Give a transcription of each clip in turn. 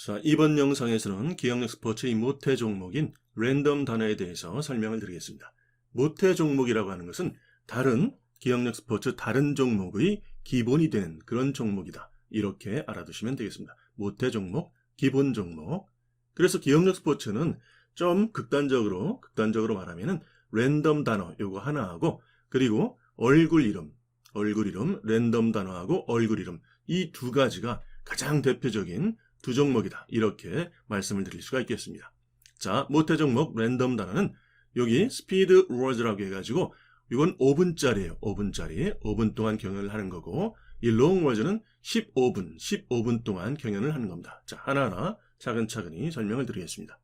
자, 이번 영상에서는 기억력 스포츠의 모태 종목인 랜덤 단어에 대해서 설명을 드리겠습니다. 모태 종목이라고 하는 것은 다른 기억력 스포츠 다른 종목의 기본이 되는 그런 종목이다. 이렇게 알아두시면 되겠습니다. 모태 종목, 기본 종목. 그래서 기억력 스포츠는 좀 극단적으로 말하면은 랜덤 단어 요거 하나하고 그리고 얼굴 이름, 랜덤 단어하고 얼굴 이름 이 두 가지가 가장 대표적인 두 종목이다. 이렇게 말씀을 드릴 수가 있겠습니다. 자, 모태 종목 랜덤 단어는 여기 스피드 워즈라고 해가지고 이건 5분짜리예요. 5분 동안 경연을 하는 거고 이 롱 워즈는 15분 동안 경연을 하는 겁니다. 자, 하나하나 차근차근히 설명을 드리겠습니다.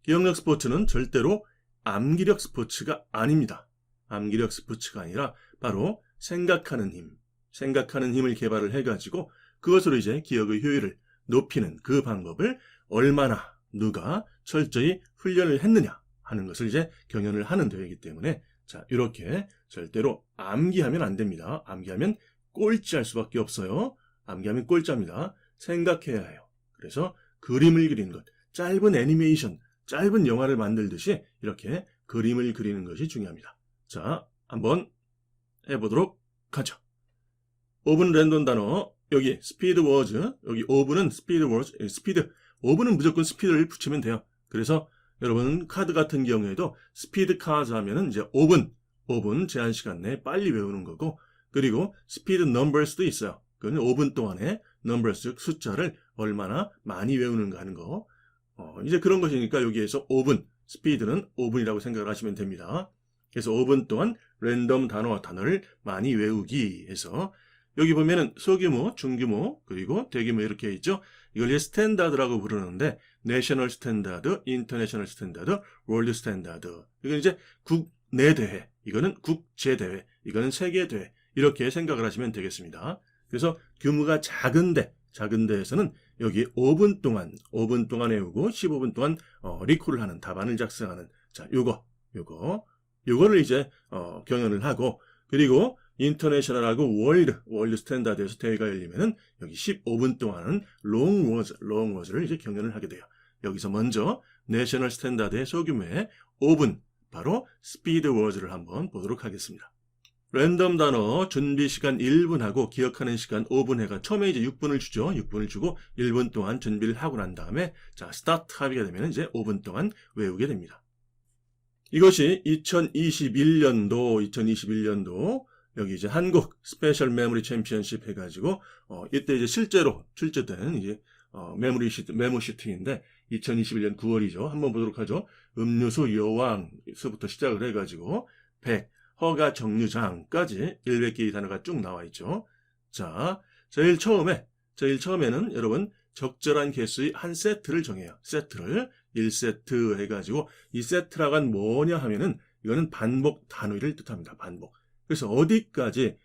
기억력 스포츠는 절대로 암기력 스포츠가 아닙니다. 암기력 스포츠가 아니라 바로 생각하는 힘을 개발을 해가지고 그것으로 이제 기억의 효율을 높이는 그 방법을 얼마나 누가 철저히 훈련을 했느냐 하는 것을 이제 경연을 하는 대회이기 때문에 자, 이렇게 절대로 암기하면 안 됩니다. 암기하면 꼴찌할 수밖에 없어요. 암기하면 꼴찌입니다. 생각해야 해요. 그래서 그림을 그리는 것, 짧은 애니메이션, 짧은 영화를 만들듯이 이렇게 그림을 그리는 것이 중요합니다. 자, 한번 해보도록 하죠. 5분 랜덤 단어 여기 스피드 워즈, 여기 5분은 스피드 워즈, 5분은 무조건 스피드를 붙이면 돼요. 그래서 여러분 카드 같은 경우에도 스피드 카드 하면은 이제 5분 제한 시간 내에 빨리 외우는 거고 그리고 스피드 넘버스도 있어요. 그건 5분 동안에 넘버스 숫자를 얼마나 많이 외우는가 하는 거. 이제 그런 것이니까 여기에서 5분, 스피드는 5분이라고 생각을 하시면 됩니다. 그래서 5분 동안 랜덤 단어를 많이 외우기 해서 여기 보면은 소규모, 중규모, 그리고 대규모 이렇게 있죠. 이걸 이제 스탠다드라고 부르는데 내셔널 스탠다드, 인터내셔널 스탠다드, 월드 스탠다드. 이건 이제 국내 대회, 이거는 국제 대회, 이거는 세계 대회 이렇게 생각을 하시면 되겠습니다. 그래서 규모가 작은 데에서는 여기 5분 동안 외우고 15분 동안 리콜을 하는 답안을 작성하는 자, 요거를 이제 경연을 하고 그리고 인터내셔널하고 월드 스탠다드에서 대회가 열리면은 여기 15분 동안은 롱 워즈를 이제 경연을 하게 돼요. 여기서 먼저 내셔널 스탠다드의 소규모의 5분 바로 스피드 워즈를 한번 보도록 하겠습니다. 랜덤 단어 준비 시간 1분하고 기억하는 시간 5분 해가 처음에 이제 6분을 주죠. 6분을 주고 1분 동안 준비를 하고 난 다음에 자, 스타트 하게 되면 이제 5분 동안 외우게 됩니다. 이것이 2021년도 여기 이제 한국 스페셜 메모리 챔피언십 해가지고 이때 이제 실제로 출제된 이제 메모 시트인데 2021년 9월이죠. 한번 보도록 하죠. 음료수 여왕서부터 시작을 해가지고 100 허가 정류장까지 100개의 단어가 쭉 나와 있죠. 자, 제일 처음에는 여러분 적절한 개수의 한 세트를 정해요. 세트를 1세트 해가지고 이 세트라고 한 뭐냐 하면은 이거는 반복 단위를 뜻합니다. 반복. 그래서 어디까지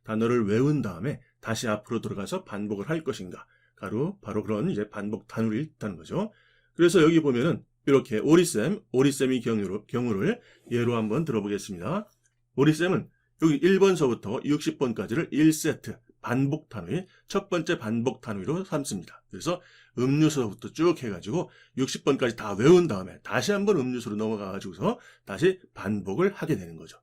단어를 외운 다음에 다시 앞으로 들어가서 반복을 할 것인가. 바로 그런 이제 반복 단위를 뜻하는 거죠. 그래서 여기 보면은 이렇게 오리쌤의 경우를 예로 한번 들어보겠습니다. 오리쌤은 여기 1번서부터 60번까지를 1세트 반복 단위, 첫 번째 반복 단위로 삼습니다. 그래서 음료수부터 쭉 해가지고 60번까지 다 외운 다음에 다시 한번 음료수로 넘어가가지고서 다시 반복을 하게 되는 거죠.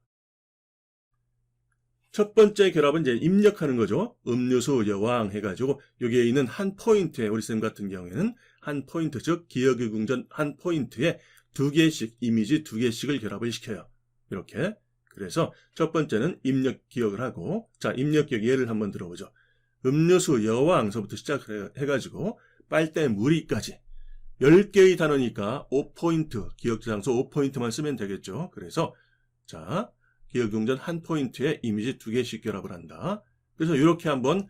첫 번째 결합은 이제 입력하는 거죠. 음료수 여왕 해가지고 여기에 있는 한 포인트에 우리쌤 같은 경우에는 한 포인트 즉 기억의 궁전 한 포인트에 2개씩 이미지 2개씩을 결합을 시켜요. 이렇게. 그래서 첫 번째는 입력 기억을 하고 자 입력 기억 예를 한번 들어보죠. 음료수 여왕서부터 시작해가지고 빨대 무리까지 10개의 단어니까 5포인트 기억장소 5포인트만 쓰면 되겠죠. 그래서 자 기억궁전 한 포인트에 이미지 2개씩 결합을 한다. 그래서 이렇게 한번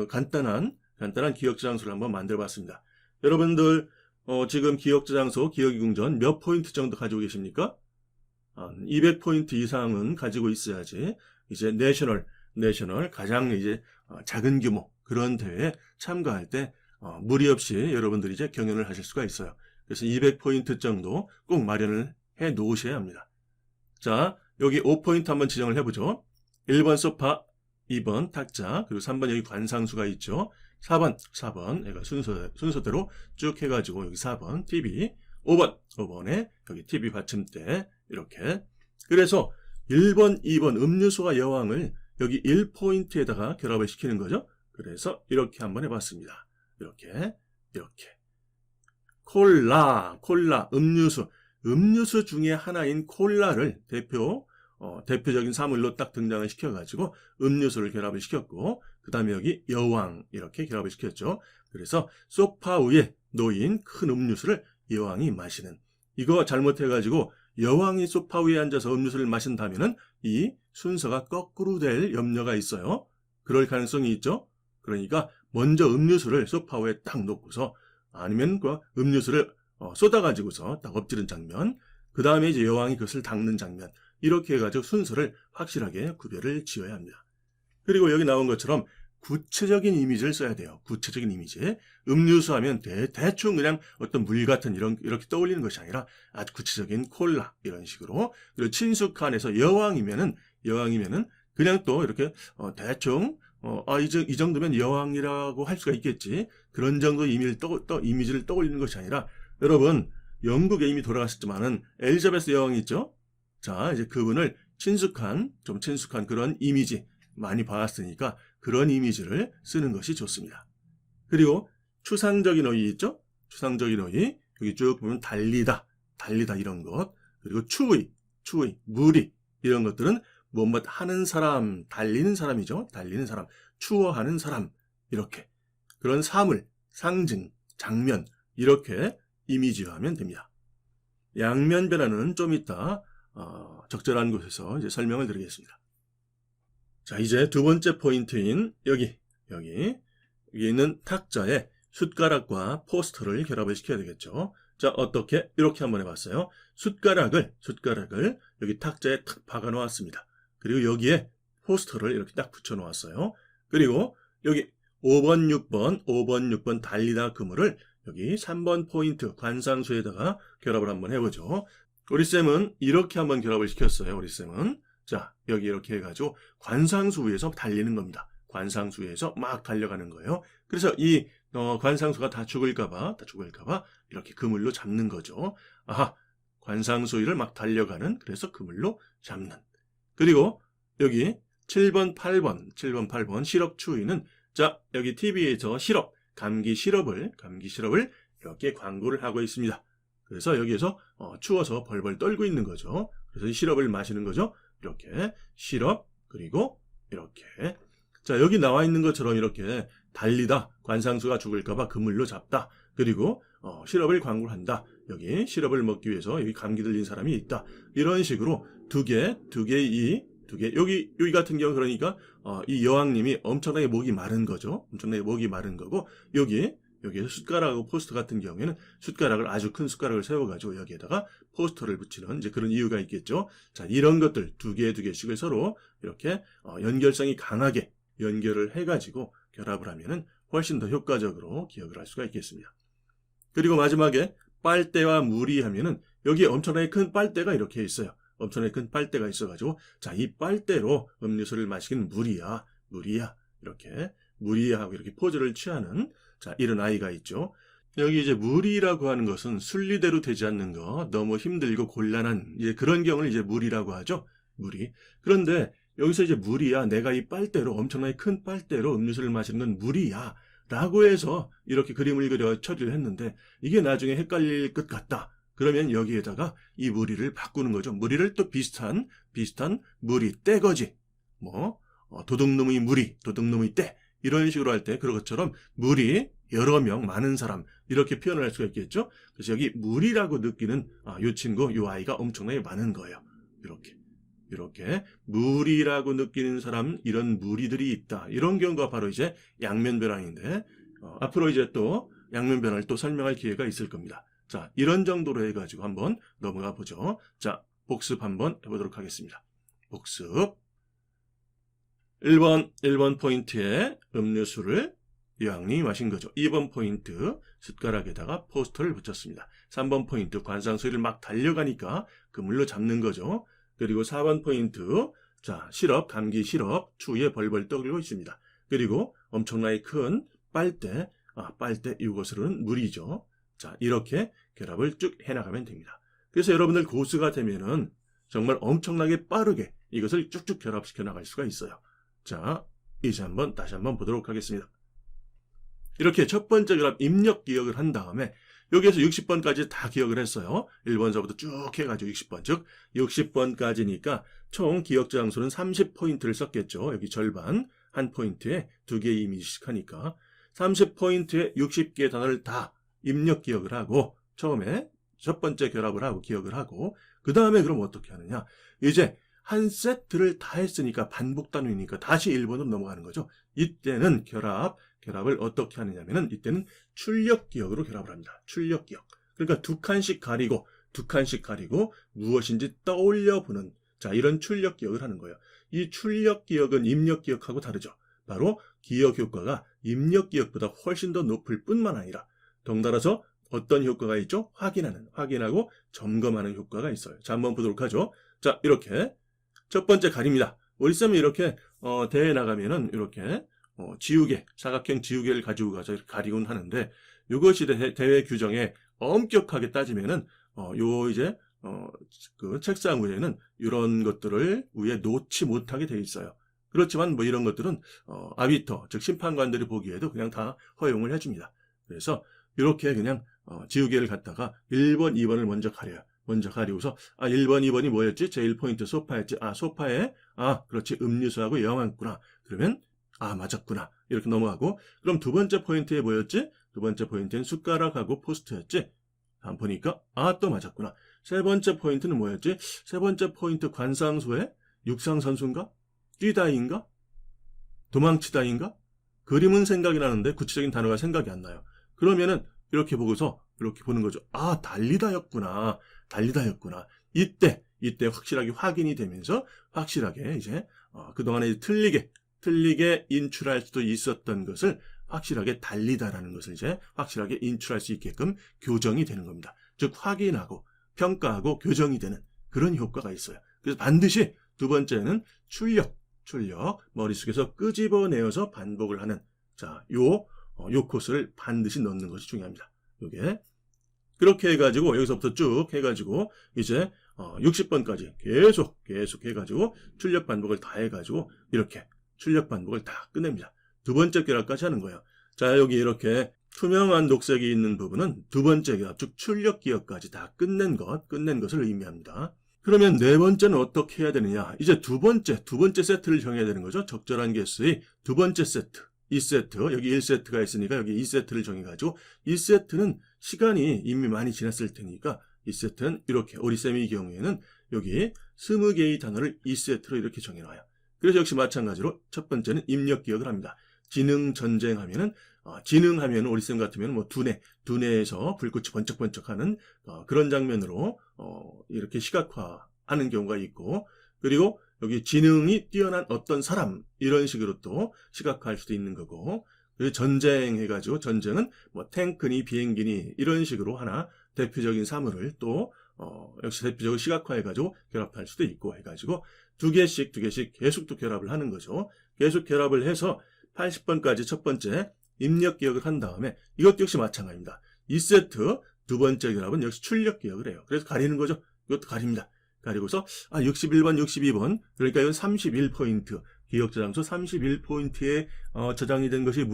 간단한 기억저장소를 한번 만들어 봤습니다. 여러분들 지금 기억저장소 기억궁전 몇 포인트 정도 가지고 계십니까? 200포인트 이상은 가지고 있어야지 이제 내셔널 가장 이제 작은 규모 그런 대회에 참가할 때 무리 없이 여러분들이 이제 경연을 하실 수가 있어요. 그래서 200포인트 정도 꼭 마련을 해 놓으셔야 합니다. 자, 여기 5포인트 한번 지정을 해보죠. 1번 소파, 2번 탁자, 그리고 3번 여기 관상수가 있죠. 4번 얘가 순서대로 쭉 해가지고 여기 4번 TV, 5번에 여기 TV 받침대 이렇게. 그래서 1번, 2번 음료수와 여왕을 여기 1포인트에다가 결합을 시키는 거죠. 그래서 이렇게 한번 해봤습니다. 이렇게. 콜라, 음료수 중에 하나인 콜라를 대표적인 사물로 딱 등장을 시켜가지고 음료수를 결합을 시켰고, 그 다음에 여기 여왕 이렇게 결합을 시켰죠. 그래서 소파 위에 놓인 큰 음료수를 여왕이 마시는, 이거 잘못해가지고 여왕이 소파 위에 앉아서 음료수를 마신다면은 이 순서가 거꾸로 될 염려가 있어요. 그럴 가능성이 있죠. 그러니까 먼저 음료수를 소파 위에 딱 놓고서, 아니면 그 음료수를 쏟아가지고서 딱 엎지른 장면, 그 다음에 이제 여왕이 그것을 닦는 장면, 이렇게 해가지고 순서를 확실하게 구별을 지어야 합니다. 그리고 여기 나온 것처럼 구체적인 이미지를 써야 돼요. 구체적인 이미지. 음료수 하면 대충 그냥 어떤 물 같은 이렇게 떠올리는 것이 아니라 아주 구체적인 콜라 이런 식으로. 그리고 친숙한에서 여왕이면은 그냥 또 이렇게 대충 이 정도면 여왕이라고 할 수가 있겠지. 그런 정도 이미지를 떠올리는 것이 아니라, 여러분 영국에 이미 돌아가셨지만은 엘리자베스 여왕이 있죠. 자, 이제 그분을 좀 친숙한 그런 이미지 많이 봐왔으니까 그런 이미지를 쓰는 것이 좋습니다. 그리고 추상적인 어휘 있죠? 추상적인 어휘 여기 쭉 보면 달리다 이런 것, 그리고 추의, 무리 이런 것들은 뭐뭐 하는 사람, 달리는 사람이죠. 달리는 사람, 추워하는 사람, 이렇게 그런 사물, 상징, 장면 이렇게 이미지화하면 됩니다. 양면 변화는 좀 이따 적절한 곳에서 이제 설명을 드리겠습니다. 자, 이제 두 번째 포인트인 여기 있는 탁자에 숟가락과 포스터를 결합을 시켜야 되겠죠. 자, 어떻게? 이렇게 한번 해봤어요. 숟가락을 여기 탁자에 탁 박아 놓았습니다. 그리고 여기에 포스터를 이렇게 딱 붙여 놓았어요. 그리고 여기 5번, 6번 달리다 그물을 여기 3번 포인트 관상수에다가 결합을 한번 해보죠. 우리 쌤은 이렇게 한번 결합을 시켰어요. 자, 여기 이렇게 해가지고 관상수 위에서 달리는 겁니다. 관상수 위에서 막 달려가는 거예요. 그래서 이 관상수가 다 죽을까봐 이렇게 그물로 잡는 거죠. 아하, 관상수 위를 막 달려가는, 그래서 그물로 잡는. 그리고 여기 7번, 8번 시럽 추위는, 자, 여기 TV에서 감기 시럽을 이렇게 광고를 하고 있습니다. 그래서 여기에서 추워서 벌벌 떨고 있는 거죠. 그래서 이 시럽을 마시는 거죠. 이렇게 시럽, 그리고 이렇게. 자, 여기 나와 있는 것처럼 이렇게 달리다, 관상수가 죽을까봐 그물로 잡다, 그리고 시럽을 광고를 한다. 여기 시럽을 먹기 위해서 여기 감기 들린 사람이 있다. 이런 식으로 두 개, 여기 같은 경우 그러니까 이 여왕님이 엄청나게 목이 마른 거죠. 엄청나게 목이 마른 거고, 여기에서 숟가락하고 포스터 같은 경우에는 숟가락을, 아주 큰 숟가락을 세워가지고 여기에다가 포스터를 붙이는 이제 그런 이유가 있겠죠. 자, 이런 것들 두 개씩을 서로 이렇게 연결성이 강하게 연결을 해가지고 결합을 하면은 훨씬 더 효과적으로 기억을 할 수가 있겠습니다. 그리고 마지막에 빨대와 물이 하면은 여기에 엄청나게 큰 빨대가 이렇게 있어요. 엄청나게 큰 빨대가 있어가지고, 자, 이 빨대로 음료수를 마시긴 물이야 이렇게 무리하고 이렇게 포즈를 취하는, 자, 이런 아이가 있죠. 여기 이제 무리라고 하는 것은 순리대로 되지 않는 거, 너무 힘들고 곤란한 이제 그런 경우를 이제 무리라고 하죠. 무리. 그런데 여기서 이제 무리야, 내가 이 빨대로, 엄청나게 큰 빨대로 음료수를 마시는 건 무리야 라고 해서 이렇게 그림을 그려 처리를 했는데, 이게 나중에 헷갈릴 것 같다. 그러면 여기에다가 이 무리를 바꾸는 거죠. 무리를 또 비슷한 무리, 떼거지, 도둑놈의 무리, 도둑놈의 떼, 이런 식으로 할 때 그런 것처럼 무리, 여러 명, 많은 사람, 이렇게 표현을 할 수가 있겠죠. 그래서 여기 무리라고 느끼는 이 친구, 이 아이가 엄청나게 많은 거예요. 이렇게 무리라고 느끼는 사람, 이런 무리들이 있다. 이런 경우가 바로 이제 양면 변환인데, 앞으로 이제 또 양면 변환을 또 설명할 기회가 있을 겁니다. 자, 이런 정도로 해가지고 한번 넘어가 보죠. 자, 복습 한번 해보도록 하겠습니다. 복습. 1번 포인트에 음료수를 여왕님이 마신 거죠. 2번 포인트 숟가락에다가 포스터를 붙였습니다. 3번 포인트 관상수를 막 달려가니까 그물로 잡는 거죠. 그리고 4번 포인트, 자, 감기 시럽 추위에 벌벌 떨고 있습니다. 그리고 엄청나게 큰 빨대, 빨대 이것으로는 물이죠. 자, 이렇게 결합을 쭉 해나가면 됩니다. 그래서 여러분들 고수가 되면은 정말 엄청나게 빠르게 이것을 쭉쭉 결합시켜 나갈 수가 있어요. 자, 이제 다시 한번 보도록 하겠습니다. 이렇게 첫 번째 결합 입력 기억을 한 다음에 여기에서 60번까지 다 기억을 했어요. 1번서부터 쭉 해가지고 60번, 즉 60번까지니까 총 기억 저장소는 30포인트를 썼겠죠. 여기 절반, 한 포인트에 2개 이미지씩 하니까 30포인트에 60개의 단어를 다 입력 기억을 하고 처음에 첫 번째 결합을 하고 기억을 하고 그 다음에 그럼 어떻게 하느냐. 이제 한 세트를 다 했으니까 반복 단위니까 다시 1번으로 넘어가는 거죠. 이때는 결합을 어떻게 하느냐면은 이때는 출력 기억으로 결합을 합니다. 출력 기억. 그러니까 두 칸씩 가리고 무엇인지 떠올려 보는 자, 이런 출력 기억을 하는 거예요. 이 출력 기억은 입력 기억하고 다르죠. 바로 기억 효과가 입력 기억보다 훨씬 더 높을 뿐만 아니라 덩달아서 어떤 효과가 있죠? 확인하고 점검하는 효과가 있어요. 자, 한번 보도록 하죠. 자, 이렇게 첫 번째 가립니다. 우리 쌤이 이렇게 대회에 나가면은 이렇게 지우개, 사각형 지우개를 가지고 가서 이렇게 가리곤 하는데 이것이 대회 규정에 엄격하게 따지면은 이제 그 책상 위에는 이런 것들을 위에 놓지 못하게 돼 있어요. 그렇지만 뭐 이런 것들은 아비터, 즉 심판관들이 보기에도 그냥 다 허용을 해줍니다. 그래서 이렇게 그냥 지우개를 갖다가 1번, 2번을 먼저 가려요. 먼저 가리고서 1번, 2번이 뭐였지? 제 1포인트 소파였지? 소파에 그렇지, 음료수하고 영화구나. 그러면 맞았구나. 이렇게 넘어가고 그럼 두 번째 포인트에 뭐였지? 두 번째 포인트는 숟가락하고 포스트였지? 다음 보니까 또 맞았구나. 세 번째 포인트는 뭐였지? 세 번째 포인트 관상소에 육상선수인가? 뛰다인가? 도망치다인가? 그림은 생각이 나는데 구체적인 단어가 생각이 안 나요. 그러면은 이렇게 보고서 이렇게 보는 거죠. 달리다였구나. 이때 확실하게 확인이 되면서 확실하게 이제 그동안에 틀리게 인출할 수도 있었던 것을 확실하게 달리다라는 것을 이제 확실하게 인출할 수 있게끔 교정이 되는 겁니다. 즉 확인하고 평가하고 교정이 되는 그런 효과가 있어요. 그래서 반드시 두 번째는 출력 머릿속에서 끄집어내어서 반복을 하는 요 코스를 반드시 넣는 것이 중요합니다. 요게 그렇게 해가지고 여기서부터 쭉 해가지고 이제 60번까지 계속 해가지고 출력 반복을 다 해가지고 이렇게 출력 반복을 다 끝냅니다. 두 번째 결합까지 하는 거예요. 자, 여기 이렇게 투명한 녹색이 있는 부분은 두 번째 결합, 즉 출력 기억까지 다 끝낸 것을 의미합니다. 그러면 네 번째는 어떻게 해야 되느냐? 이제 두 번째 세트를 정해야 되는 거죠. 적절한 개수의 두 번째 세트. 2세트, 여기 1세트가 있으니까 여기 2세트를 정해가지고 2세트는 시간이 이미 많이 지났을 테니까 2세트는 이렇게 우리 쌤의 경우에는 여기 20개의 단어를 2세트로 이렇게 정해놔요. 그래서 역시 마찬가지로 첫 번째는 입력 기억을 합니다. 지능하면은 우리 쌤 같으면 뭐 두뇌에서 불꽃이 번쩍번쩍하는 그런 장면으로 이렇게 시각화하는 경우가 있고 그리고 여기 지능이 뛰어난 어떤 사람 이런 식으로 또 시각화할 수도 있는 거고 그리고 전쟁 해가지고 전쟁은 뭐 탱크니 비행기니 이런 식으로 하나 대표적인 사물을 또 역시 대표적으로 시각화해가지고 결합할 수도 있고 해가지고 두 개씩 계속 또 결합을 하는 거죠. 계속 결합을 해서 80번까지 첫 번째 입력 기억을 한 다음에 이것도 역시 마찬가지입니다. 2세트 두 번째 결합은 역시 출력 기억을 해요. 그래서 가리는 거죠. 이것도 가립니다. 가리고서 61번, 62번 그러니까 이건 31포인트 기억 저장소 31포인트에 저장이 된 것이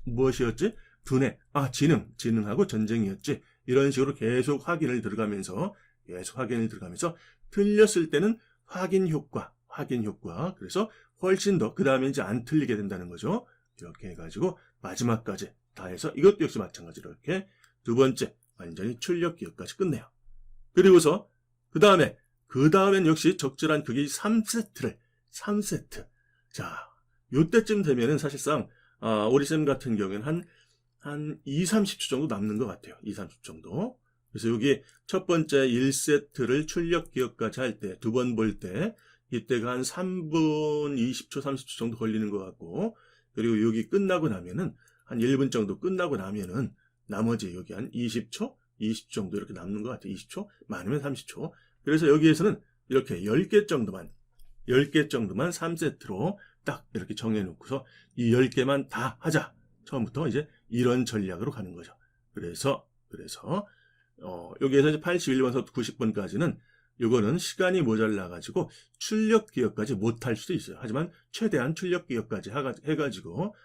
무엇이었지? 두뇌, 지능하고 전쟁이었지. 이런 식으로 계속 확인을 들어가면서 틀렸을 때는 확인 효과 그래서 훨씬 더 그 다음에 이제 안 틀리게 된다는 거죠. 이렇게 해가지고 마지막까지 다 해서 이것도 역시 마찬가지로 이렇게 두 번째 완전히 출력 기억까지 끝내요. 그리고서 그 다음엔 역시 적절한 그게 3세트. 자, 요때쯤 되면은 사실상 우리 쌤 같은 경우에는 한 2-30초 정도 남는 것 같아요. 2-30초 정도. 그래서 여기 첫 번째 1세트를 출력 기억까지 할 때, 두 번 볼 때, 이때가 한 3분 20초, 30초 정도 걸리는 것 같고, 그리고 여기 끝나고 나면은, 한 1분 정도 끝나고 나면은, 나머지 여기 한 20초 정도 이렇게 남는 것 같아요. 20초? 많으면 30초. 그래서 여기에서는 이렇게 10개 정도만 3세트로 딱 이렇게 정해놓고서 이 10개만 다 하자. 처음부터 이제 이런 전략으로 가는 거죠. 그래서 여기에서 이제 81번서부터 90번까지는 요거는 시간이 모자라가지고 출력 기억까지 못할 수도 있어요. 하지만 최대한 출력 기억까지 해가지고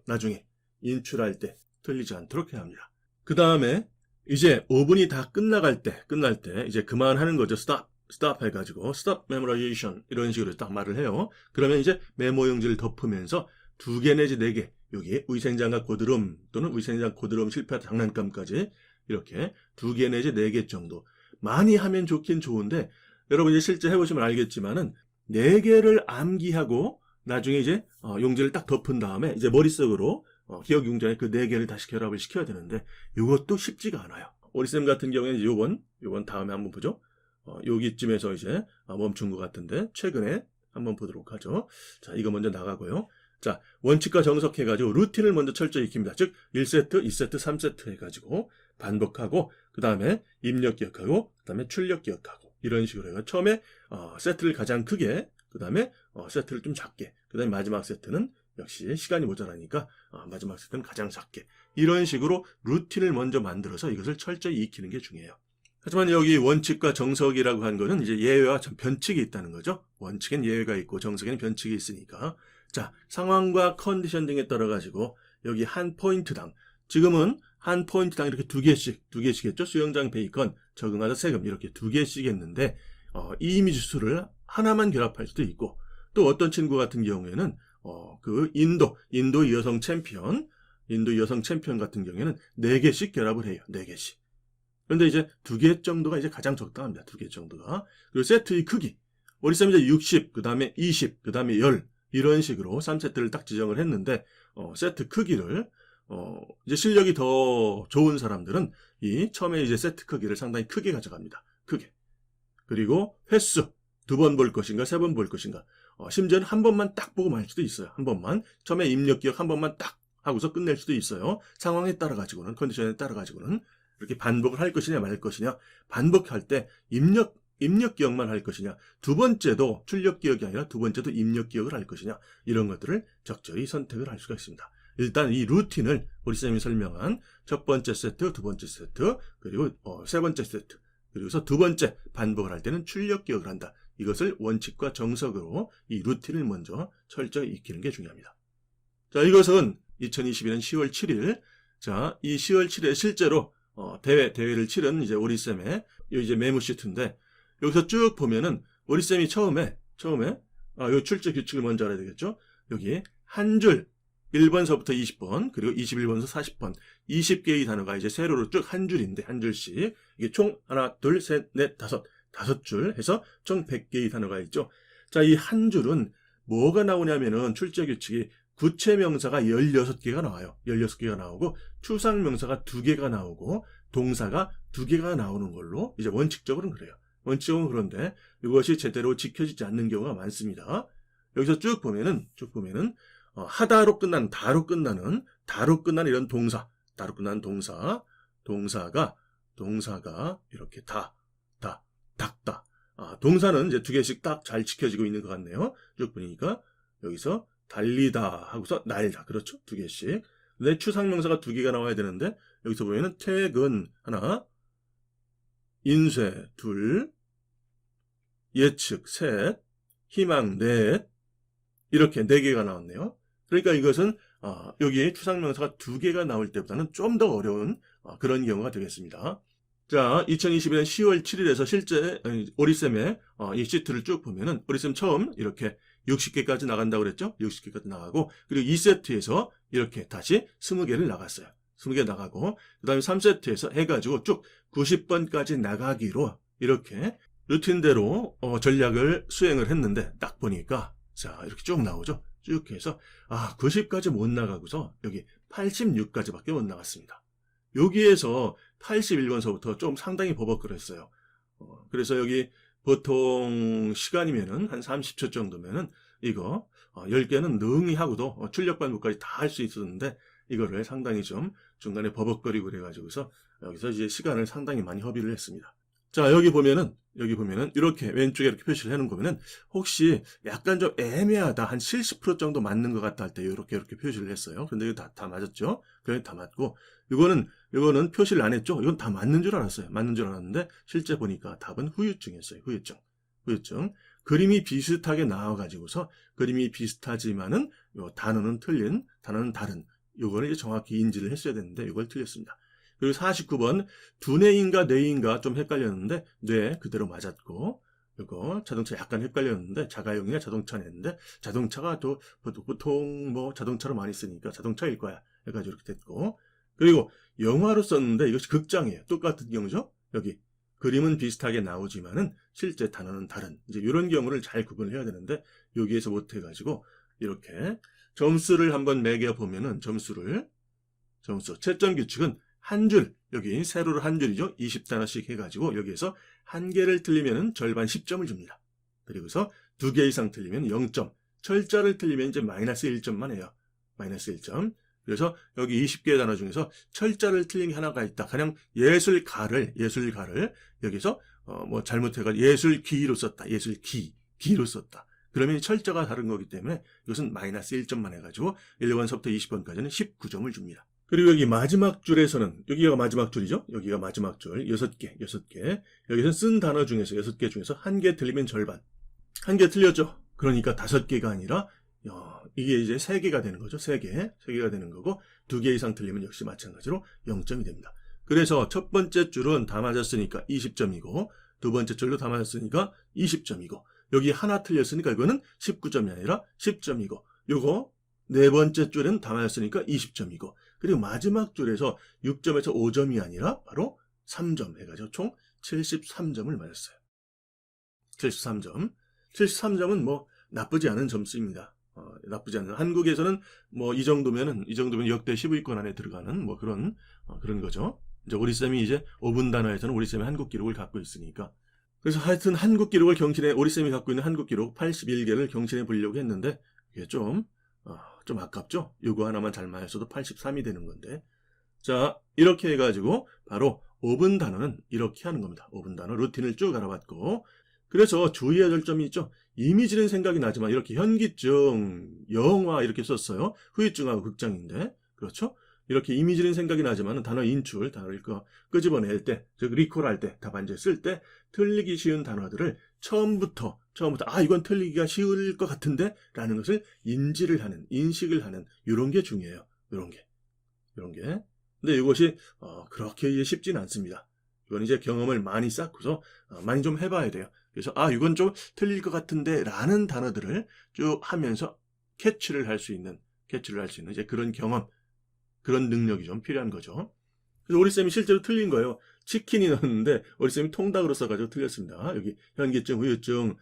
나중에 인출할 때 틀리지 않도록 해야 합니다. 그 다음에 이제 5분이 다 끝날 때 이제 그만하는 거죠. stop 해가지고 stop memorization 이런 식으로 딱 말을 해요. 그러면 이제 메모 용지를 덮으면서 2개 내지 4개 여기 위생장갑 고드름 또는 위생장 고드름 실패 장난감까지 이렇게 2개 내지 4개 정도 많이 하면 좋긴 좋은데 여러분 이제 실제 해보시면 알겠지만은 4개를 암기하고 나중에 이제 용지를 딱 덮은 다음에 이제 머릿속으로 기억 용지에 그 4개를 다시 결합을 시켜야 되는데 이것도 쉽지가 않아요. 오리쌤 같은 경우에는 요번 다음에 한번 보죠. 여기쯤에서 이제 멈춘 것 같은데 최근에 한번 보도록 하죠. 자, 이거 먼저 나가고요. 자, 원칙과 정석해가지고 루틴을 먼저 철저히 익힙니다. 즉 1세트, 2세트, 3세트 해가지고 반복하고 그 다음에 입력 기억하고 그 다음에 출력 기억하고 이런 식으로 해서 처음에 세트를 가장 크게 그 다음에 세트를 좀 작게 그 다음에 마지막 세트는 역시 시간이 모자라니까 마지막 세트는 가장 작게 이런 식으로 루틴을 먼저 만들어서 이것을 철저히 익히는 게 중요해요. 하지만 여기 원칙과 정석이라고 한 거는 이제 예외와 변칙이 있다는 거죠. 원칙엔 예외가 있고 정석에는 변칙이 있으니까. 자, 상황과 컨디션 등에 따라 가지고 여기 한 포인트당 지금은 한 포인트당 이렇게 2개씩 했죠. 수영장 베이컨, 적응하다 세금 이렇게 2개씩 했는데 이 이미지 수를 하나만 결합할 수도 있고 또 어떤 친구 같은 경우에는 그 인도 여성 챔피언 같은 경우에는 4개씩 결합을 해요. 4개씩. 그런데 이제 2개 정도가 이제 가장 적당합니다. 2개 정도가. 그리고 세트의 크기. 오리쌤 이제 60, 그 다음에 20, 그 다음에 10 이런 식으로 3세트를 딱 지정을 했는데 세트 크기를 이제 실력이 더 좋은 사람들은 이 처음에 이제 세트 크기를 상당히 크게 가져갑니다. 크게. 그리고 횟수 2번 볼 것인가 3번 볼 것인가 심지어는 한 번만 딱 보고 말 수도 있어요. 한 번만 처음에 입력 기억 한 번만 딱 하고서 끝낼 수도 있어요. 상황에 따라 가지고는 컨디션에 따라 가지고는 이렇게 반복을 할 것이냐 말 것이냐 반복할 때 입력 기억만 할 것이냐 두 번째도 출력 기억이 아니라 두 번째도 입력 기억을 할 것이냐 이런 것들을 적절히 선택을 할 수가 있습니다. 일단 이 루틴을 우리 쌤이 설명한 첫 번째 세트, 두 번째 세트 그리고 세 번째 세트 그리고서 두 번째 반복을 할 때는 출력 기억을 한다. 이것을 원칙과 정석으로 이 루틴을 먼저 철저히 익히는 게 중요합니다. 자, 이것은 2022년 10월 7일 자, 이 10월 7일에 실제로 대회를 치른 이제 오리쌤의 이제 메모 시트인데 여기서 쭉 보면은 오리쌤이 처음에 요 출제 규칙을 먼저 알아야 되겠죠. 여기 한 줄 1번서부터 20번 그리고 21번서 40번 20개의 단어가 이제 세로로 쭉 한 줄인데 한 줄씩 이게 총 하나 둘 셋 넷 다섯 줄 해서 총 100개의 단어가 있죠. 자, 이 한 줄은 뭐가 나오냐면은 출제 규칙이 구체명사가 16개가 나와요. 16개가 나오고 추상명사가 2개가 나오고 동사가 2개가 나오는 걸로 이제 원칙적으로는 그래요. 원칙적으로는 그런데 이것이 제대로 지켜지지 않는 경우가 많습니다. 여기서 쭉 보면은 하다로 끝나는 다로 끝나는 이런 다로 끝나는 동사가 이렇게 닦다. 동사는 이제 2개씩 딱 잘 지켜지고 있는 것 같네요. 쭉 보니까 여기서 달리다 하고서 날다. 그렇죠? 2개씩. 근데 추상명사가 2개가 나와야 되는데 여기서 보면은 퇴근 하나, 인쇄 둘, 예측 셋, 희망 넷 이렇게 4개가 나왔네요. 그러니까 이것은 여기에 추상명사가 2개가 나올 때보다는 좀 더 어려운 그런 경우가 되겠습니다. 자, 2021년 10월 7일에서 실제 오리쌤의 이 시트를 쭉 보면은 오리쌤 처음 이렇게 60개까지 나간다고 그랬죠? 60개까지 나가고 그리고 2세트에서 이렇게 다시 20개를 나갔어요. 20개 나가고 그 다음에 3세트에서 해가지고 쭉 90번까지 나가기로 이렇게 루틴대로 전략을 수행을 했는데 딱 보니까 자 이렇게 쭉 나오죠. 쭉 해서 90까지 못 나가고서 여기 86까지밖에 못 나갔습니다. 여기에서 81번서부터 좀 상당히 버벅거렸어요. 그래서 여기 보통 시간이면은 한 30초 정도면은 이거 10개는 능히 하고도 출력 반복까지 다 할 수 있었는데 이거를 상당히 좀 중간에 버벅거리고 그래가지고서 여기서 이제 시간을 상당히 많이 허비를 했습니다. 자, 여기 보면은 이렇게 왼쪽에 이렇게 표시를 해놓은 거면은 혹시 약간 좀 애매하다, 한 70% 정도 맞는 것 같다 할 때 이렇게 표시를 했어요. 근데 이거 다 맞았죠? 그래, 다 맞고, 이거는 표시를 안 했죠? 이건 다 맞는 줄 알았어요. 맞는 줄 알았는데, 실제 보니까 답은 후유증이었어요. 후유증. 그림이 비슷하게 나와가지고서, 그림이 비슷하지만은, 요 단어는 다른, 요거를 이제 정확히 인지를 했어야 되는데, 이걸 틀렸습니다. 그리고 49번, 두뇌인가 뇌인가 좀 헷갈렸는데, 뇌 그대로 맞았고, 이거 자동차 약간 헷갈렸는데, 자가용이냐 자동차냐 했는데, 자동차가 또 보통 뭐 자동차로 많이 쓰니까 자동차일 거야. 해가지고 이렇게 됐고, 그리고 영화로 썼는데 이것이 극장이에요. 똑같은 경우죠. 여기 그림은 비슷하게 나오지만은 실제 단어는 다른, 이제 이런 경우를 잘 구분을 해야 되는데, 여기에서 못해가지고 이렇게 점수를 한번 매겨 보면은 점수 채점 규칙은 한 줄, 여기 세로로 한 줄이죠. 20단어씩 해가지고 여기에서 한 개를 틀리면 절반 10점을 줍니다. 그리고서 두 개 이상 틀리면 0점, 철자를 틀리면 이제 마이너스 1점만 해요. 마이너스 1점. 그래서 여기 20개의 단어 중에서 철자를 틀린 게 하나가 있다. 가령 예술가를 여기서 뭐 잘못해가지고 예술기로 썼다. 기로 썼다. 그러면 철자가 다른 거기 때문에 이것은 마이너스 1점만 해가지고 1번서부터 20번까지는 19점을 줍니다. 그리고 여기 마지막 줄에서는, 여기가 마지막 줄이죠? 여기가 마지막 줄, 6개. 여기서 쓴 단어 중에서, 6개 중에서 한 개 틀리면 절반. 한 개 틀렸죠? 그러니까 5개가 아니라, 이게 이제 3개가 되는 거죠. 3개가 되는 거고, 2개 이상 틀리면 역시 마찬가지로 0점이 됩니다. 그래서 첫 번째 줄은 다 맞았으니까 20점이고, 두 번째 줄도 다 맞았으니까 20점이고, 여기 하나 틀렸으니까 이거는 19점이 아니라 10점이고, 요거 네 번째 줄은 다 맞았으니까 20점이고, 그리고 마지막 줄에서 6점에서 5점이 아니라 바로 3점 해가지고 총 73점을 맞았어요. 73점은 뭐 나쁘지 않은 점수입니다. 나쁘지 않은. 한국에서는 뭐 이 정도면 역대 10위권 안에 들어가는 뭐 그런 거죠. 이제 우리 쌤이 이제 5분 단어에서는 우리 쌤이 한국 기록을 갖고 있으니까. 그래서 하여튼 한국 기록을 우리 쌤이 갖고 있는 한국 기록 81개를 경신해 보려고 했는데, 이게 좀 아깝죠? 요거 하나만 잘 맞았어도 83이 되는 건데. 자, 이렇게 해가지고 바로 5분 단어는 이렇게 하는 겁니다. 5분 단어 루틴을 쭉 알아봤고, 그래서 주의해야 될 점이 있죠. 이미지는 생각이 나지만 이렇게 현기증, 영화 이렇게 썼어요. 후유증하고 극장인데, 그렇죠? 이렇게 이미지는 생각이 나지만 단어 인출, 단어를 끄집어낼 때, 즉 리콜할 때, 답안지에 쓸 때 틀리기 쉬운 단어들을 처음부터 이건 틀리기가 쉬울 것 같은데 라는 것을 인식을 하는 이런 게 중요해요. 이런 게. 근데 이것이 그렇게 이제 쉽지는 않습니다. 이건 이제 경험을 많이 쌓고서 많이 좀 해봐야 돼요. 그래서 이건 좀 틀릴 것 같은데 라는 단어들을 쭉 하면서 캐치를 할 수 있는 이제 그런 경험, 그런 능력이 좀 필요한 거죠. 그래서 우리 쌤이 실제로 틀린 거예요. 치킨이 넣었는데 우리 쌤이 통닭으로 써가지고 틀렸습니다. 여기 현기증, 후유증,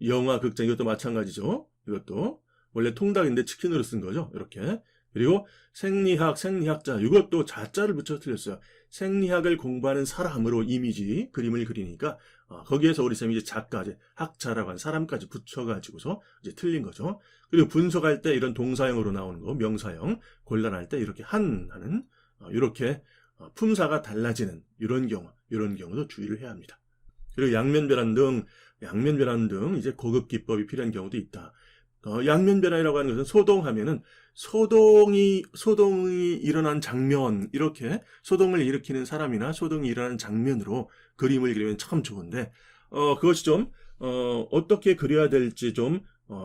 영화, 극장 이것도 마찬가지죠. 이것도 원래 통닭인데 치킨으로 쓴 거죠. 이렇게. 그리고 생리학자 이것도 자자를 붙여 틀렸어요. 생리학을 공부하는 사람으로 이미지 그림을 그리니까 거기에서 우리 쌤이 이제 작가, 학자라고 하는 사람까지 붙여가지고서 이제 틀린 거죠. 그리고 분석할 때 이런 동사형으로 나오는 거, 명사형 곤란할 때 이렇게 하는 이렇게 품사가 달라지는 이런 경우도 주의를 해야 합니다. 그리고 양면변환 등 이제 고급 기법이 필요한 경우도 있다. 양면변환이라고 하는 것은 소동하면은 소동이 일어난 장면, 이렇게 소동을 일으키는 사람이나 소동이 일어나는 장면으로 그림을 그리면 참 좋은데, 그것이 좀, 어떻게 그려야 될지 좀,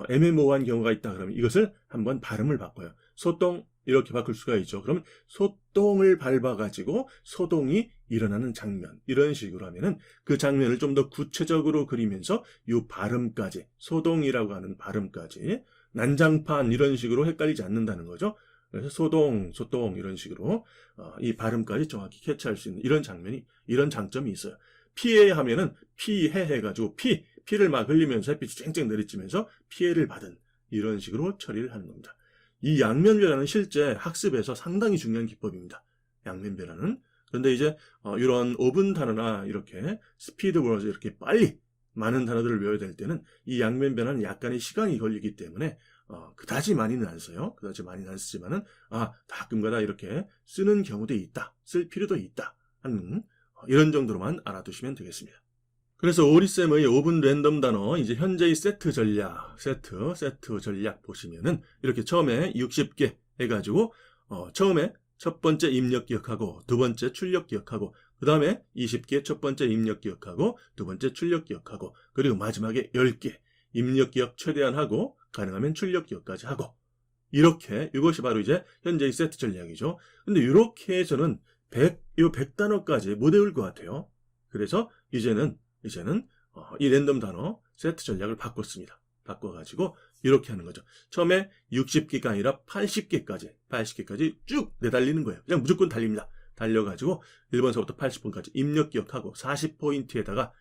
애매모호한 경우가 있다 그러면 이것을 한번 발음을 바꿔요. 소동, 이렇게 바꿀 수가 있죠. 그러면 소동을 밟아가지고 소동이 일어나는 장면, 이런 식으로 하면은 그 장면을 좀 더 구체적으로 그리면서 이 발음까지, 소동이라고 하는 발음까지, 난장판 이런 식으로 헷갈리지 않는다는 거죠. 그래서 소동 이런 식으로 이 발음까지 정확히 캐치할 수 있는 이런 장점이 있어요. 피해 하면은 피해 해가지고 피를 막 흘리면서 햇빛이 쨍쨍 내리쬐면서 피해를 받은 이런 식으로 처리를 하는 겁니다. 이 양면변환은 실제 학습에서 상당히 중요한 기법입니다. 양면변환은. 그런데 이제 이런 5분 단어나 이렇게 스피드보너스 이렇게 빨리 많은 단어들을 외워야 될 때는 이 양면변환은 약간의 시간이 걸리기 때문에 그다지 많이는 안 써요. 그다지 많이는 안 쓰지만은 가끔가다 이렇게 쓰는 경우도 있다. 쓸 필요도 있다 하는 이런 정도로만 알아두시면 되겠습니다. 그래서 오리쌤의 5분 랜덤 단어, 이제 현재의 세트 전략 보시면은 이렇게 처음에 60개 해가지고, 처음에 첫 번째 입력 기억하고, 두 번째 출력 기억하고, 그 다음에 20개 첫 번째 입력 기억하고, 두 번째 출력 기억하고, 그리고 마지막에 10개 입력 기억 최대한 하고, 가능하면 출력 기억까지 하고, 이렇게, 이것이 바로 이제 현재의 세트 전략이죠. 근데 이렇게 해서는 100단어까지 못 외울 것 같아요. 그래서 이제는 이 랜덤 단어 세트 전략을 바꿨습니다. 바꿔가지고 이렇게 하는 거죠. 처음에 60개가 아니라 80개까지 쭉 내달리는 거예요. 그냥 무조건 달립니다. 달려가지고 1번서부터 80번까지 입력 기억하고 40포인트에다가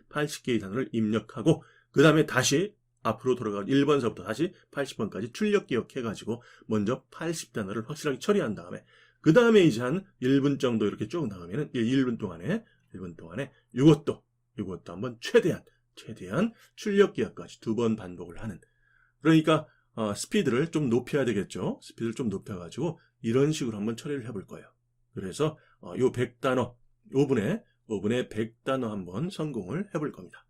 80개의 단어를 입력하고, 그 다음에 다시 앞으로 돌아가서 1번서부터 다시 80번까지 출력 기억해가지고 먼저 80단어를 확실하게 처리한 다음에, 그 다음에 이제 한 1분 정도 이렇게 쭉 나가면은 1분 동안에 이것도 한번 최대한 출력 기억까지 2번 반복을 하는, 그러니까 스피드를 좀 높여야 되겠죠. 스피드를 좀 높여가지고 이런 식으로 한번 처리를 해볼 거예요. 그래서 요 100단어 5분에 100단어 한번 성공을 해볼 겁니다.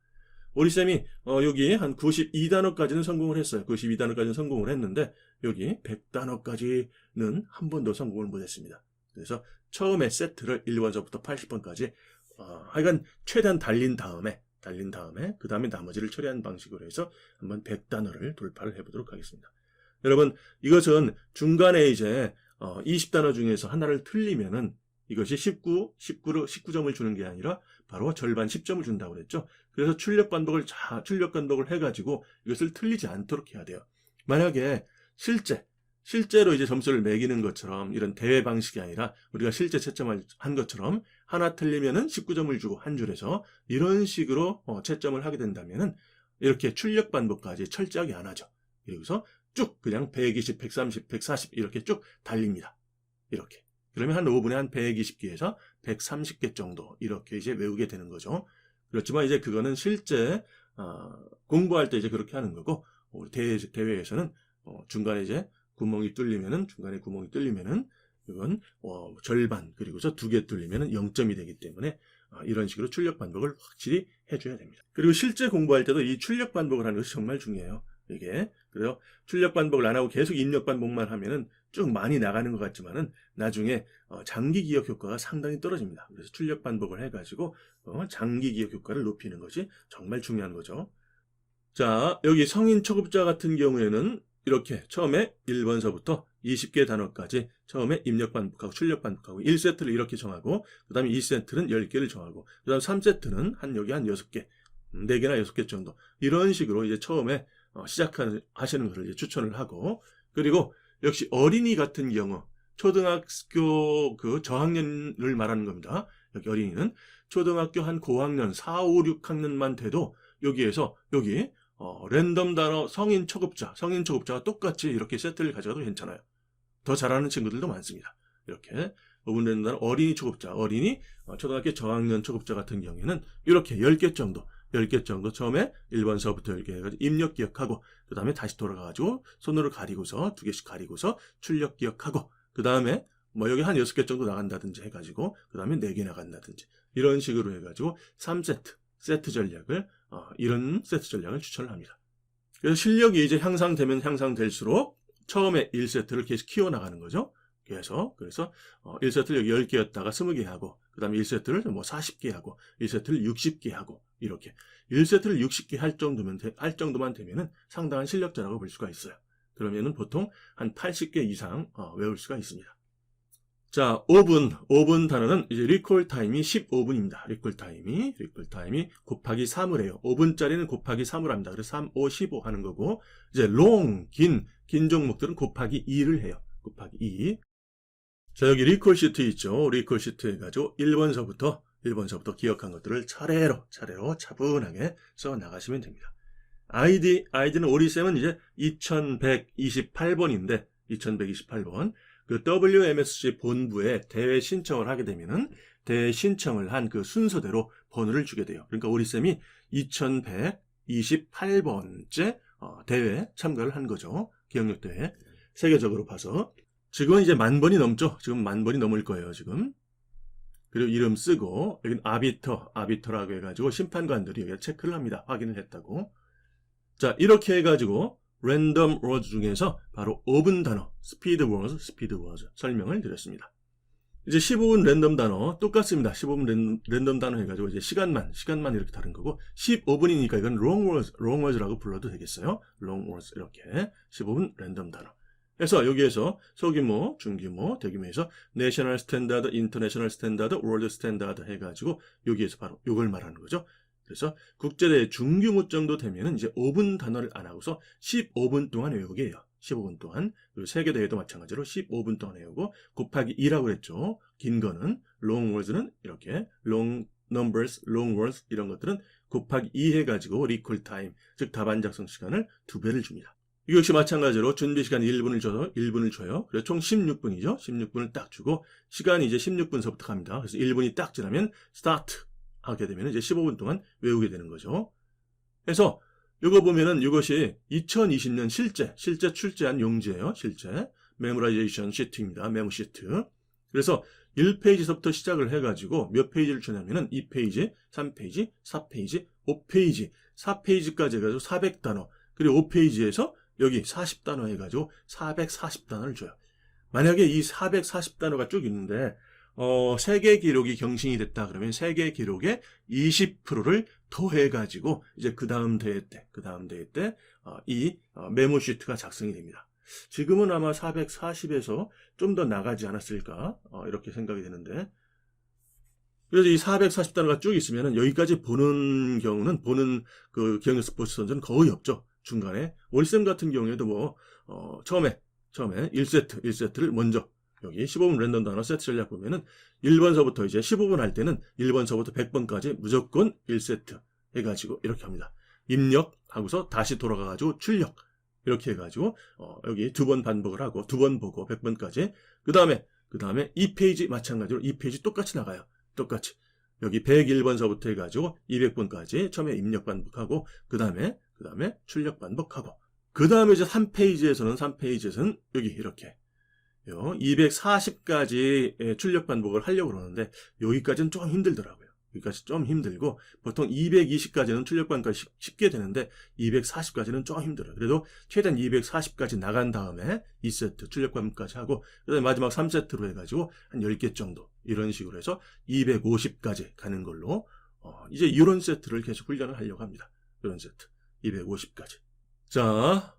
오리쌤이 여기 한 92단어까지는 성공을 했어요. 92단어까지는 성공을 했는데 여기 100단어까지는 한 번도 성공을 못했습니다. 그래서 처음에 세트를 1번서부터 80번까지 하여간 최대한 달린 다음에 그 다음에 나머지를 처리한 방식으로 해서 한번 100단어를 돌파를 해보도록 하겠습니다. 여러분, 이것은 중간에 이제 20단어 중에서 하나를 틀리면은 이것이 19점을 주는 게 아니라 바로 절반 10점을 준다고 그랬죠. 그래서 출력 반복을 해가지고 이것을 틀리지 않도록 해야 돼요. 만약에 실제로 이제 점수를 매기는 것처럼 이런 대회 방식이 아니라 우리가 실제 채점을 한 것처럼 하나 틀리면은 19점을 주고 한 줄에서 이런 식으로 채점을 하게 된다면은 이렇게 출력 반복까지 철저하게 안 하죠. 그리고서 쭉 그냥 120, 130, 140 이렇게 쭉 달립니다. 이렇게. 그러면 한 5분에 한 120개에서 130개 정도 이렇게 이제 외우게 되는 거죠. 그렇지만 이제 그거는 실제 공부할 때 이제 그렇게 하는 거고, 우리 대회에서는 중간에 이제 구멍이 뚫리면은 이건 절반, 그리고서 2개 뚫리면은 0점이 되기 때문에 이런 식으로 출력 반복을 확실히 해줘야 됩니다. 그리고 실제 공부할 때도 이 출력 반복을 하는 것이 정말 중요해요. 이게 그래요. 출력 반복을 안 하고 계속 입력 반복만 하면은 쭉 많이 나가는 것 같지만은 나중에 장기 기억 효과가 상당히 떨어집니다. 그래서 출력 반복을 해가지고 장기 기억 효과를 높이는 것이 정말 중요한 거죠. 자, 여기 성인 초급자 같은 경우에는 이렇게 처음에 1번서부터 20개 단어까지 처음에 입력 반복하고 출력 반복하고 1세트를 이렇게 정하고, 그 다음에 2세트는 10개를 정하고, 그 다음 3세트는 여기 한 6개, 4개나 6개 정도 이런 식으로 이제 처음에 하시는 것을 이제 추천을 하고, 그리고 역시 어린이 같은 경우 초등학교 그 저학년을 말하는 겁니다. 여기 어린이는 초등학교 한 고학년 4, 5, 6학년만 돼도 여기에서 랜덤 단어 성인 초급자와 똑같이 이렇게 세트를 가져가도 괜찮아요. 더 잘하는 친구들도 많습니다. 이렇게 5분 랜덤 단어 어린이 초등학교 저학년 초급자 같은 경우에는 이렇게 10개 정도 처음에 1번서부터 10개 해가지고 입력 기억하고, 그 다음에 다시 돌아가가지고 손으로 가리고서 2개씩 가리고서 출력 기억하고, 그 다음에 여기 한 6개 정도 나간다든지 해가지고 그 다음에 4개 나간다든지 이런 식으로 해가지고 3세트 세트 전략을 이런 세트 전략을 추천을 합니다. 그래서 실력이 이제 향상되면 향상될수록 처음에 1세트를 계속 키워나가는 거죠. 그래서 1세트를 여기 10개였다가 20개 하고, 그 다음에 1세트를 40개 하고, 1세트를 60개 하고, 이렇게 1세트를 60개 할 정도만 되면은 상당한 실력자라고 볼 수가 있어요. 그러면은 보통 한 80개 이상 외울 수가 있습니다. 자, 5분 단어는 이제 리콜 타임이 15분입니다. 리콜 타임이 곱하기 3을 해요. 5분짜리는 곱하기 3을 합니다. 그래서 3, 5, 15 하는 거고, 이제 긴 종목들은 곱하기 2를 해요. 곱하기 2. 자, 여기 리콜 시트 있죠. 리콜 시트 해가지고 1번서부터 기억한 것들을 차례로 차분하게 써 나가시면 됩니다. 아이디는 오리쌤은 이제 2128번인데, 2128번. 그 WMSC 본부에 대회 신청을 하게 되면은 대회 신청을 한 그 순서대로 번호를 주게 돼요. 그러니까 오리쌤이 2128번째 대회 참가를 한 거죠. 기억력 대회. 세계적으로 봐서. 지금은 이제 10,000번이 넘죠. 지금 10,000번이 넘을 거예요, 지금. 그리고 이름 쓰고 여기는 아비터라고 해가지고 심판관들이 여기다 체크를 합니다. 확인을 했다고. 자, 이렇게 해가지고 랜덤 워드 중에서 바로 5분 단어 스피드 워드 설명을 드렸습니다. 이제 15분 랜덤 단어 똑같습니다. 15분 랜덤 단어 해가지고 이제 시간만 이렇게 다른 거고 15분이니까 이건 long words라고 불러도 되겠어요. long words 이렇게 15분 랜덤 단어. 그래서 여기에서 소규모, 중규모, 대규모에서 내셔널 스탠다드, 인터내셔널 스탠다드, 월드 스탠다드 해가지고 여기에서 바로 이걸 말하는 거죠. 그래서 국제대회 중규모 정도 되면은 이제 5분 단어를 안 하고서 15분 동안 외우게 해요. 15분 동안. 그리고 세계대회도 마찬가지로 15분 동안 외우고 곱하기 2라고 그랬죠. 긴 거는 long words는 이렇게 long numbers, long words 이런 것들은 곱하기 2 해가지고 recall time, 즉 답안 작성 시간을 2배를 줍니다. 이거 역시 마찬가지로 준비 시간 1분을 줘요. 그래서 총 16분이죠. 16분을 딱 주고 시간이 이제 16분서부터 갑니다. 그래서 1분이 딱 지나면 start 하게 되면 이제 15분 동안 외우게 되는 거죠. 그래서 이거 보면은 이것이 2020년 실제 출제한 용지예요. 실제 메모라이제이션 시트입니다. 메모 시트. 그래서 1페이지서부터 시작을 해가지고 몇 페이지를 주냐면은 2페이지, 3페이지, 4페이지, 5페이지, 4페이지까지 해가지고 400단어. 그리고 5페이지에서 여기 40단어 해가지고 440단어를 줘요. 만약에 이 440단어가 쭉 있는데 세계 기록이 경신이 됐다 그러면 세계 기록의 20%를 더해가지고 이제 그 다음 대회 때 이 메모 시트가 작성이 됩니다. 지금은 아마 440에서 좀 더 나가지 않았을까 이렇게 생각이 되는데 그래서 이 440단어가 쭉 있으면은 여기까지 보는 경우는 그 기억력 스포츠 선수는 거의 없죠. 중간에 월쌤 같은 경우에도 처음에 1세트를 먼저 여기 15분 랜덤 단어 세트 전략 보면은 1번서부터 이제 15분 할 때는 1번서부터 100번까지 무조건 1세트 해가지고 이렇게 합니다. 입력하고서 다시 돌아가가지고 출력 이렇게 해가지고 여기 2번 반복을 하고 2번 보고 100번까지 그 다음에 2페이지 마찬가지로 2페이지 똑같이 나가요. 똑같이 여기 101번서부터 해가지고 200번까지 처음에 입력 반복하고 그 다음에 출력 반복하고 그 다음에 이제 3페이지에서는 여기 이렇게 240까지 출력 반복을 하려고 그러는데 여기까지는 좀 힘들더라고요. 여기까지 좀 힘들고 보통 220까지는 출력 반복이 쉽게 되는데 240까지는 좀 힘들어요. 그래도 최대한 240까지 나간 다음에 2세트 출력 반복까지 하고 그다음에 마지막 3세트로 해가지고 한 10개 정도 이런 식으로 해서 250까지 가는 걸로 이제 이런 세트를 계속 훈련을 하려고 합니다. 이런 세트 250까지. 자,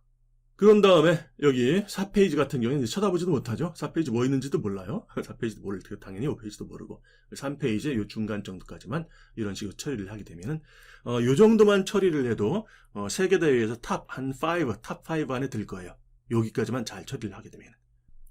그런 다음에 여기 4페이지 같은 경우에는 쳐다보지도 못하죠. 4페이지 뭐 있는지도 몰라요. 4페이지도 모를 테고 당연히 5페이지도 모르고 3페이지 요 중간 정도까지만 이런 식으로 처리를 하게 되면은 요 정도만 처리를 해도 세계대회에서 탑 5 안에 들 거예요. 여기까지만 잘 처리를 하게 되면.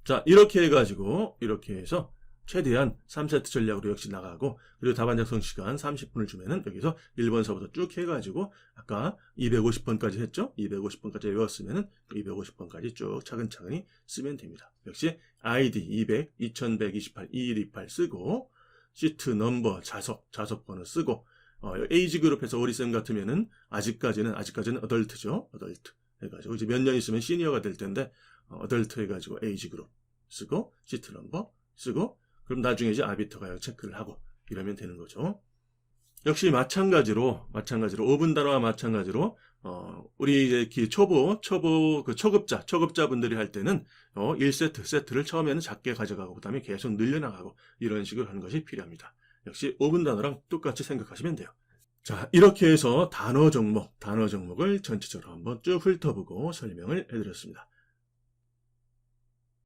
자, 이렇게 해가지고 이렇게 해서 최대한 3세트 전략으로 역시 나가고 그리고 답안 작성 시간 30분을 주면은 여기서 1번서부터 쭉 해가지고 아까 250번까지 했죠? 250번까지 외웠으면은 250번까지 쭉 차근차근히 쓰면 됩니다. 역시 ID 200, 2128, 2128 쓰고 시트 넘버, 자석 번호 쓰고 에이지 그룹에서 오리쌤 같으면은 아직까지는 어덜트죠? 어덜트 해가지고 이제 몇 년 있으면 시니어가 될 텐데 어덜트 해가지고 에이지 그룹 쓰고 시트 넘버 쓰고 그럼 나중에 이제 아비터가 체크를 하고 이러면 되는 거죠. 역시 마찬가지로 5분 단어와 마찬가지로 우리 이제 초급자분들이 할 때는 1세트를 처음에는 작게 가져가고 그다음에 계속 늘려나가고 이런 식으로 하는 것이 필요합니다. 역시 5분 단어랑 똑같이 생각하시면 돼요. 자, 이렇게 해서 단어 종목을 전체적으로 한번 쭉 훑어보고 설명을 해드렸습니다.